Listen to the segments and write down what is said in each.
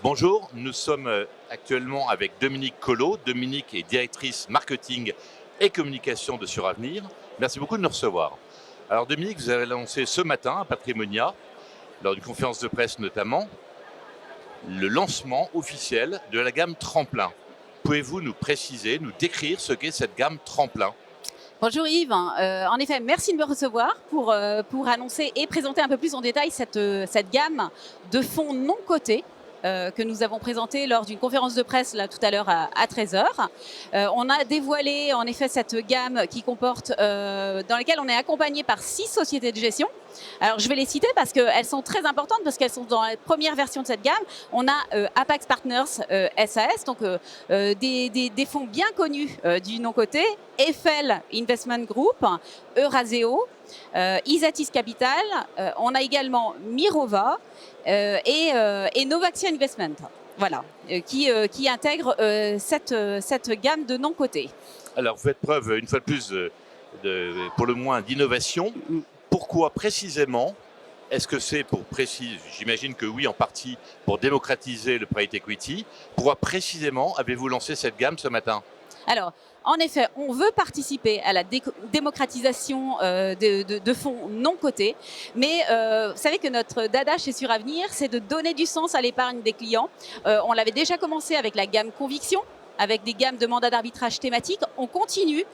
Bonjour, nous sommes actuellement avec Dominique Collot. Dominique est directrice marketing et communication de Suravenir. Merci beaucoup de nous recevoir. Alors Dominique, vous avez lancé ce matin à Patrimonia, lors d'une conférence de presse notamment, le lancement officiel de la gamme Tremplin. Pouvez-vous nous préciser, nous décrire ce qu'est cette gamme Tremplin ? Bonjour Yves, en effet merci de me recevoir pour annoncer et présenter un peu plus en détail cette gamme de fonds non cotés que nous avons présenté lors d'une conférence de presse là, tout à l'heure à 13 h. On a dévoilé en effet cette gamme qui comporte, dans laquelle on est accompagné par 6 sociétés de gestion. Alors je vais les citer parce qu'elles sont très importantes, parce qu'elles sont dans la première version de cette gamme. On a Apax Partners SAS, donc des fonds bien connus du non-coté, Eiffel Investment Group, Euraseo, Isatis Capital, on a également Mirova et Novaxia Investment, voilà, qui intègrent cette gamme de non-cotés. Alors vous faites preuve une fois de plus pour le moins d'innovation. Pourquoi précisément? Est-ce que c'est pour préciser, j'imagine que oui, en partie pour démocratiser le private equity. Pourquoi précisément avez-vous lancé cette gamme ce matin? Alors, en effet, on veut participer à la démocratisation de fonds non cotés, mais vous savez que notre dada chez Suravenir, c'est de donner du sens à l'épargne des clients. On l'avait déjà commencé avec la gamme Conviction, avec des gammes de mandats d'arbitrage thématiques. On continue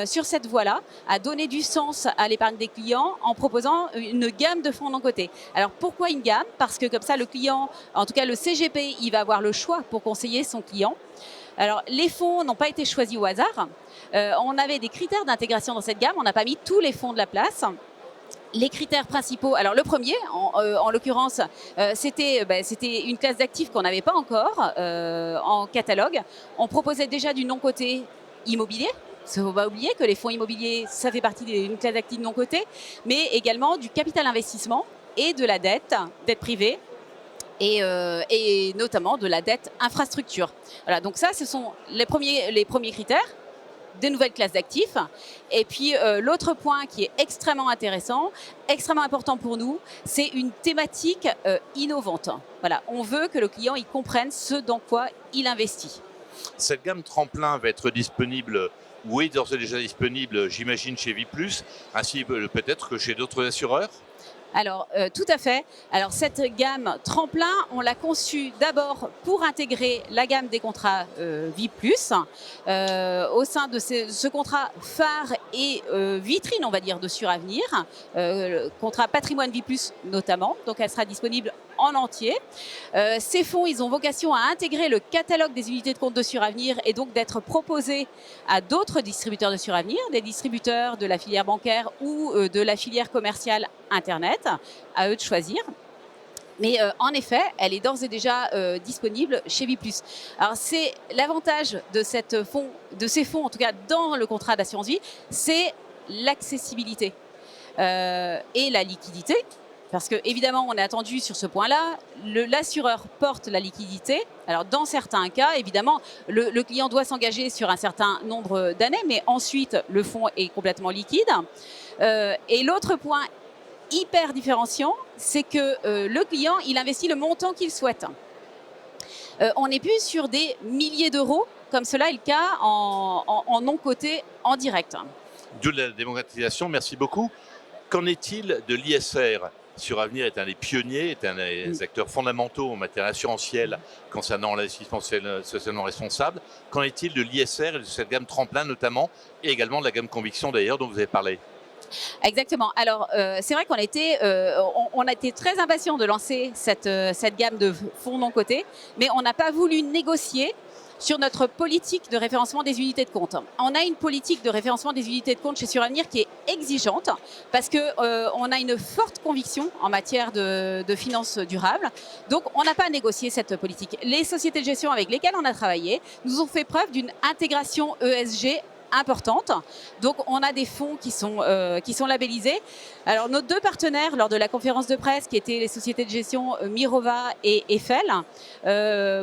sur cette voie-là à donner du sens à l'épargne des clients en proposant une gamme de fonds non cotés. Alors pourquoi une gamme? Parce que comme ça, le client, en tout cas le CGP, il va avoir le choix pour conseiller son client. Alors, les fonds n'ont pas été choisis au hasard. On avait des critères d'intégration dans cette gamme. On n'a pas mis tous les fonds de la place. Les critères principaux, alors le premier, en l'occurrence, c'était une classe d'actifs qu'on n'avait pas encore en catalogue. On proposait déjà du non-coté immobilier. Il ne faut pas oublier que les fonds immobiliers, ça fait partie d'une classe d'actifs non cotée, mais également du capital investissement et de la dette privée. Et notamment de la dette infrastructure. Voilà, donc ça, ce sont les premiers critères des nouvelles classes d'actifs. Et puis l'autre point qui est extrêmement intéressant, extrêmement important pour nous, c'est une thématique innovante. Voilà, on veut que le client il comprenne ce dans quoi il investit. Cette gamme Tremplin va être disponible, ou est d'ores et déjà disponible, j'imagine, chez Viplus, ainsi peut-être que chez d'autres assureurs? Alors, tout à fait. Alors, cette gamme Tremplin, on l'a conçue d'abord pour intégrer la gamme des contrats VIP+, au sein de ce contrat phare et vitrine, on va dire, de Suravenir, contrat patrimoine VIP+, notamment. Donc, elle sera disponible en entier. Ces fonds, ils ont vocation à intégrer le catalogue des unités de compte de Suravenir et donc d'être proposés à d'autres distributeurs de Suravenir, des distributeurs de la filière bancaire ou de la filière commerciale Internet, à eux de choisir. Mais en effet, elle est d'ores et déjà disponible chez Viplus. Alors c'est l'avantage de ces fonds, en tout cas dans le contrat d'assurance vie, c'est l'accessibilité et la liquidité. Parce que évidemment, on est attendu sur ce point-là. L'assureur porte la liquidité. Alors, dans certains cas, évidemment, le client doit s'engager sur un certain nombre d'années, mais ensuite, le fonds est complètement liquide. Et l'autre point hyper différenciant, c'est que le client, il investit le montant qu'il souhaite. On n'est plus sur des milliers d'euros, comme cela est le cas en non coté en direct. D'où la démocratisation, merci beaucoup. Qu'en est-il de l'ISR? Suravenir est un des pionniers, est un des acteurs fondamentaux en matière assurantielle concernant l'investissement socialement responsable. Qu'en est-il de l'ISR et de cette gamme Tremplin notamment, et également de la gamme Conviction d'ailleurs dont vous avez parlé? Exactement. Alors, c'est vrai qu'on a été très impatients de lancer cette gamme de fonds non cotés, mais on n'a pas voulu négocier sur notre politique de référencement des unités de compte. On a une politique de référencement des unités de compte chez Suravenir qui est exigeante parce qu'on a une forte conviction en matière de finances durables. Donc, on n'a pas négocié cette politique. Les sociétés de gestion avec lesquelles on a travaillé nous ont fait preuve d'une intégration ESG importante. Donc, on a des fonds qui sont labellisés. Alors, nos deux partenaires, lors de la conférence de presse, qui étaient les sociétés de gestion Mirova et Eiffel,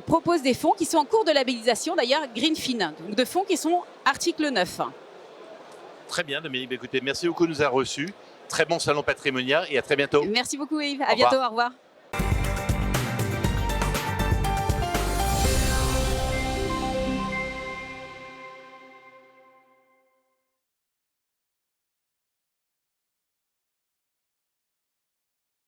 proposent des fonds qui sont en cours de labellisation, d'ailleurs Greenfin, donc de fonds qui sont article 9. Très bien, Dominique. Écoutez, merci beaucoup de nous avoir reçus. Très bon salon Patrimonia et à très bientôt. Merci beaucoup Yves. À bientôt, au revoir.